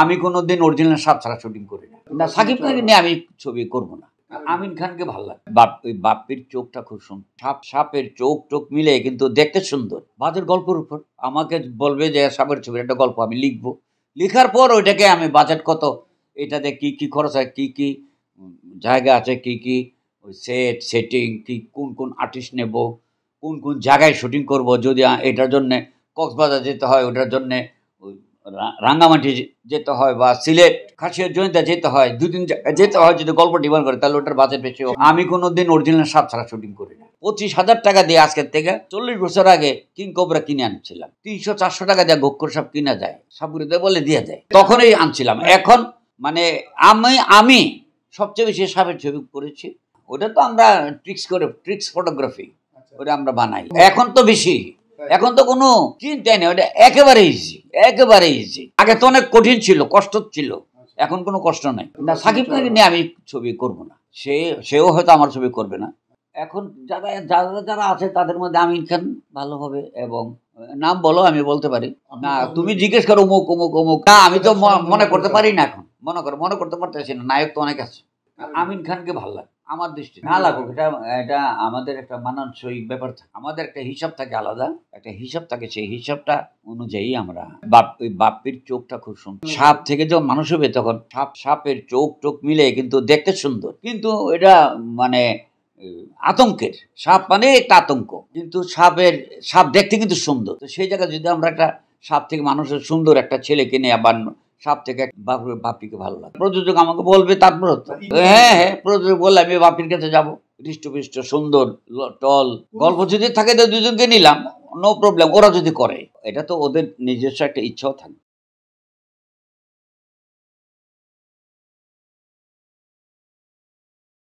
আমি কোনোদিন অরিজিনাল সাপ ছাড়া শুটিং করি না। না, সাকিব খানকে নিয়ে আমি ছবি করব না। আমিন খানকে ভালো লাগে। ওই বাপ্পির চোখটা খুব সুন্দর, সাপের চোখ মিলে কিন্তু দেখতে সুন্দর। বাজের গল্পের উপর আমাকে বলবে যে সাপের ছবির একটা গল্প আমি লিখবো, লিখার পর ওইটাকে আমি বাজেট কত, এটাতে কি কি খরচ হয়, কি কি জায়গা আছে, কি কি ওই সেটিং, কি কোন আর্টিস্ট নেব, কোন জায়গায় শুটিং করব, যদি এটার জন্যে কক্সবাজার যেতে হয়, ওটার জন্যে ওই রাঙ্গামাটি যেতে হয়, বা সিলেট খাসিয়াজনিতে যেতে হয়, 2 দিন যেতে হয়, যদি গল্প ডিমান্ড করে তাহলে ওটার বাজেট বেশি হোক। আমি কোনোদিন অরিজিনাল সাপ ছাড়া শুটিং করি না। 25,000 টাকা দিয়ে আজকের থেকে 40 বছর আগে কিং কোবরা কিনে আনছিলাম। 300-400 টাকা দিয়ে গোক্কর সাপ কিনা যায়, সাপগুলিতে বলে দিয়ে যায়, তখনই আনছিলাম। এখন মানে আমি সবচেয়ে বেশি সাপের ছবি করেছি। ওটা তো আমরা ট্রিক্স ফটোগ্রাফি ওটা আমরা বানাই। এখন তো বেশি, এখন তো কোনো চিন্তাই নেই, ওটা একেবারে ইজি। আগে তো অনেক কঠিন ছিল, কষ্ট ছিল, এখন কোনো কষ্ট নাই। না, সাকিব খানকে নিয়ে আমি ছবি করব না, সেও হয়তো আমার ছবি করবে না। এখন যারা আছে তাদের মধ্যে আমিন খান ভালো হবে, এবং নাম বলো আমি বলতে পারি না, তুমি জিজ্ঞেস করো অমুক। না, আমি তো মনে করতে পারি না, এখন মনে করতে পারতেছি না। নায়ক তো অনেক আছে। আমিন খানকে ভালো লাগে আমার দৃষ্টি। না লাগুক, এটা আমাদের একটা মানানসই ব্যাপার থাকে, আমাদের একটা হিসাব থাকে, আলাদা একটা হিসাব থাকে, সেই হিসাবটা অনুযায়ী আমরা। ওই বাপ্পির চোখটা খুব সুন্দর। সাপ থেকে যখন মানুষ হবে তখন সাপের চোখ মিলে কিন্তু দেখতে সুন্দর, কিন্তু এটা মানে আতঙ্কের সাপ, মানে একটা আতঙ্ক, কিন্তু সাপ দেখতে কিন্তু সুন্দর। তো সেই জায়গায় যদি আমরা একটা সাপ থেকে মানুষের সুন্দর একটা ছেলে কিনে, আবার সাপ থেকে বাপ্পিকে ভালো লাগে, প্রযোজক আমাকে বলবে, তারপর হ্যাঁ, প্রযোজক বললে আমি বাপ্পির কাছে যাবো। হৃষ্টপুষ্ট সুন্দর টল গল্প যদি থাকে তো 2 জনকে নিলাম, নো প্রবলেম। ওরা যদি করে, এটা তো ওদের নিজস্ব একটা ইচ্ছাও থাকে।